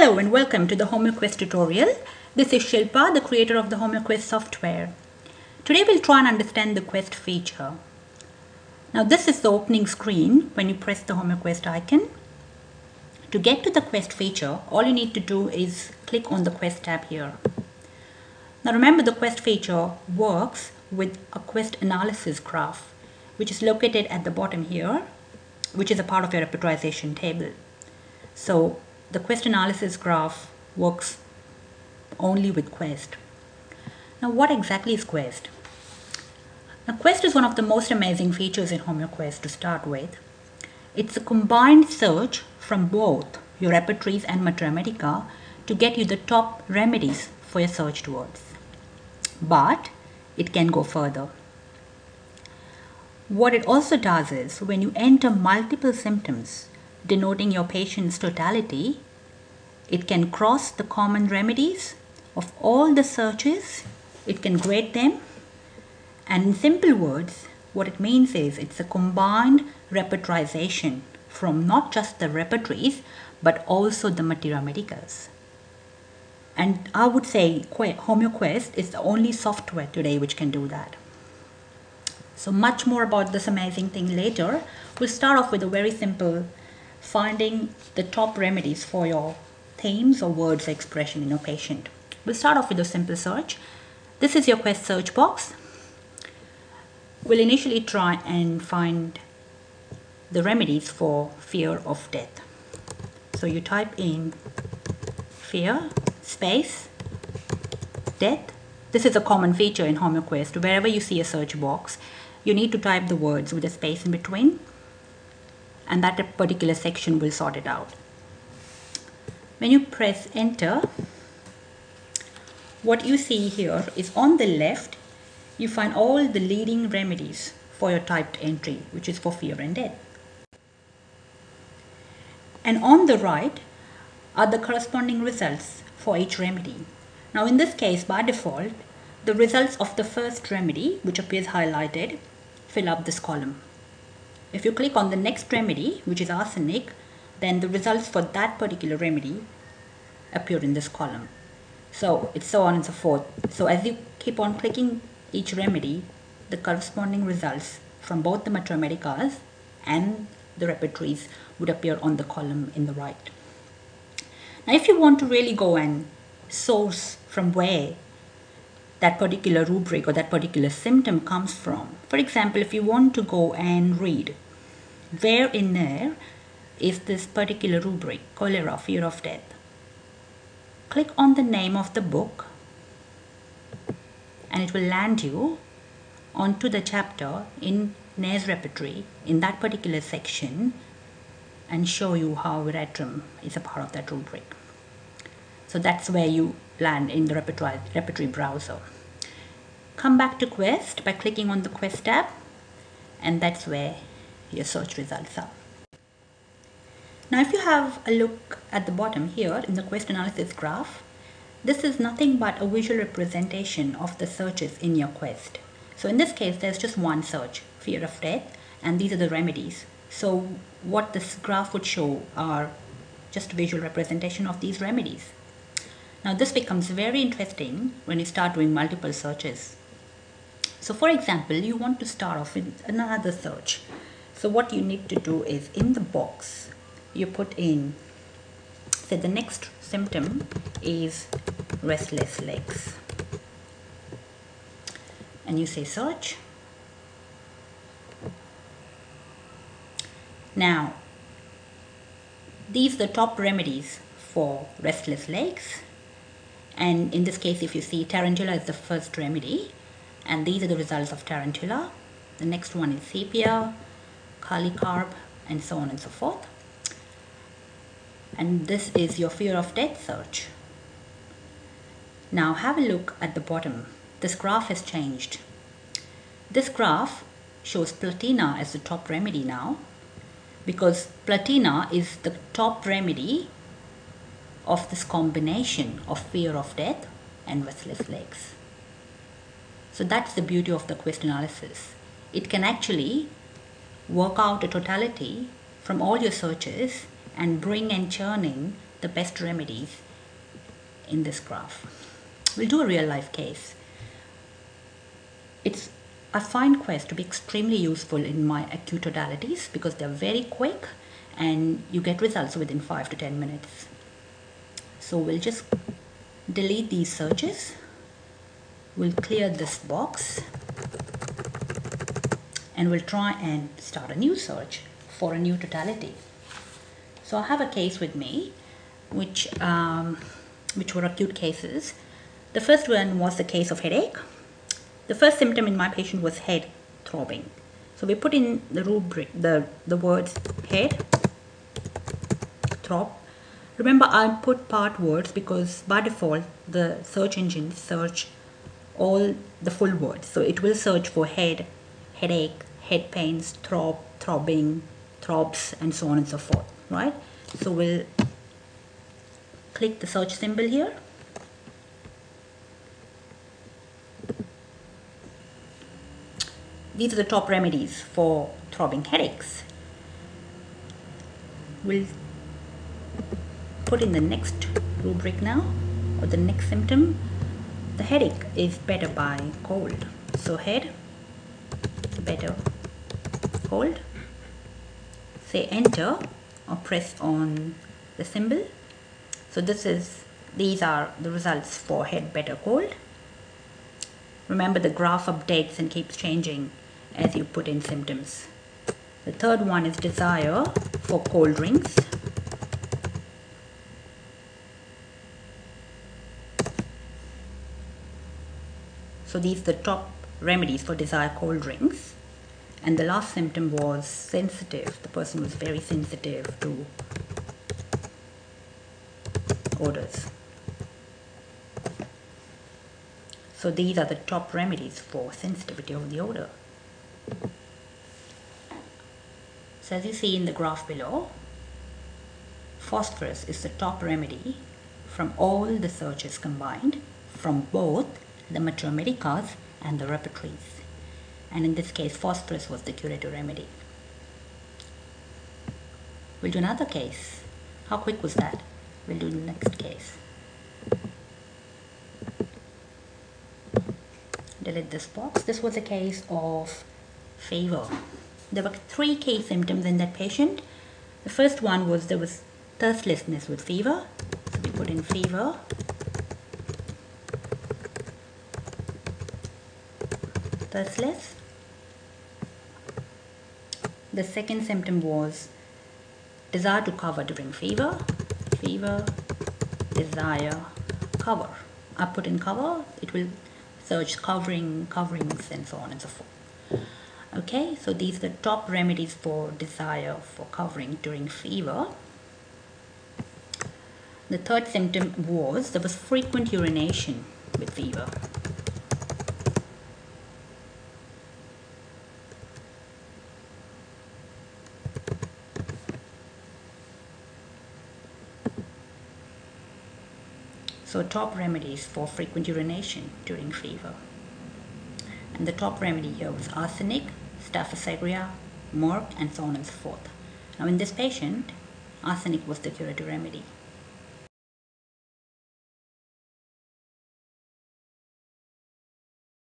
Hello and welcome to the HomeoQuest tutorial. This is Shilpa, the creator of the HomeoQuest software. Today we'll try and understand the Quest feature. Now this is the opening screen when you press the HomeoQuest icon. To get to the Quest feature, all you need to do is click on the Quest tab here. Now remember, the Quest feature works with a Quest analysis graph, which is located at the bottom here, which is a part of your repertorization table. So the Quest analysis graph works only with Quest. Now what exactly is Quest? Now Quest is one of the most amazing features in HomeoQuest to start with. It's a combined search from both your Repertories and Materia Medica to get you the top remedies for your search towards. But it can go further. What it also does is, when you enter multiple symptoms denoting your patient's totality, it can cross the common remedies of all the searches, it can grade them, and in simple words, what it means is it's a combined repertorization from not just the repertories but also the Materia Medicas. And I would say HomeoQuest is the only software today which can do that. So much more about this amazing thing later. We'll start off with a very simple finding the top remedies for your themes or words or expression in your patient. We'll start off with a simple search. This is your Quest search box. We'll initially try and find the remedies for fear of death. So you type in fear space death. This is a common feature in HomeoQuest. Wherever you see a search box, you need to type the words with a space in between, and that particular section will sort it out. When you press enter, what you see here is on the left, you find all the leading remedies for your typed entry, which is for fear and death. And on the right are the corresponding results for each remedy. Now in this case, by default, the results of the first remedy, which appears highlighted, fill up this column. If you click on the next remedy, which is arsenic, then the results for that particular remedy appear in this column. So it's so on and so forth. So as you keep on clicking each remedy, the corresponding results from both the Materia Medicas and the repertories would appear on the column in the right. Now if you want to really go and source from where that particular rubric or that particular symptom comes from, for example, if you want to go and read where in there is this particular rubric, cholera, fear of death, click on the name of the book and it will land you onto the chapter in Nair's repertory in that particular section and show you how veratrum is a part of that rubric. So that's where you land in the repertory browser. Come back to Quest by clicking on the Quest tab, and that's where your search results are. Now if you have a look at the bottom here in the Quest analysis graph, this is nothing but a visual representation of the searches in your Quest. So in this case, there's just one search, fear of death, and these are the remedies. So what this graph would show are just a visual representation of these remedies. Now this becomes very interesting when you start doing multiple searches. So for example, you want to start off with another search. So what you need to do is, in the box, you put in, say the next symptom is restless legs. And you say search. Now, these are the top remedies for restless legs. And in this case, if you see, tarantula is the first remedy. And these are the results of tarantula. The next one is sepia, carb, and so on and so forth. And this is your fear of death search. Now have a look at the bottom. This graph has changed. This graph shows platina as the top remedy now, because platina is the top remedy of this combination of fear of death and restless legs. So that's the beauty of the Quest analysis. It can actually work out a totality from all your searches and bring and churn in the best remedies in this graph. We'll do a real life case. I find Quest to be extremely useful in my acute totalities because they're very quick and you get results within 5 to 10 minutes. So we'll just delete these searches. We'll clear this box and we'll try and start a new search for a new totality. So I have a case with me which were acute cases. The first one was the case of headache. The first symptom in my patient was head throbbing. So we put in the rubric, the words head, throb. Remember, I put part words because by default the search engine search all the full words. So it will search for head, headache, head pains, throb, throbbing, throbs, and so on and so forth, right? So we'll click the search symbol here. These are the top remedies for throbbing headaches. We'll put in the next rubric now, or the next symptom. The headache is better by cold. So head, better, cold. Say enter or press on the symbol. So these are the results for head, better, cold. Remember, the graph updates and keeps changing as you put in symptoms. The third one is desire for cold drinks. So these are the top remedies for desire cold drinks. And the last symptom was sensitive. The person was very sensitive to odors. So these are the top remedies for sensitivity of the odor. So as you see in the graph below, phosphorus is the top remedy from all the searches combined from both the Materia Medicae and the Repertories. And in this case, phosphorus was the curative remedy. We'll do another case. How quick was that? We'll do the next case. Delete this box. This was a case of fever. There were 3 key symptoms in that patient. The first one was there was thirstlessness with fever. So we put in fever. Thirstless. The second symptom was desire to cover during fever. Fever, desire, cover. I put in cover. It will search covering, coverings, and so on and so forth. Okay, so these are the top remedies for desire for covering during fever. The third symptom was there was frequent urination with fever. So top remedies for frequent urination during fever. And the top remedy here was arsenic, staphysaria, myrrh, and so on and so forth. Now in this patient, arsenic was the curative remedy.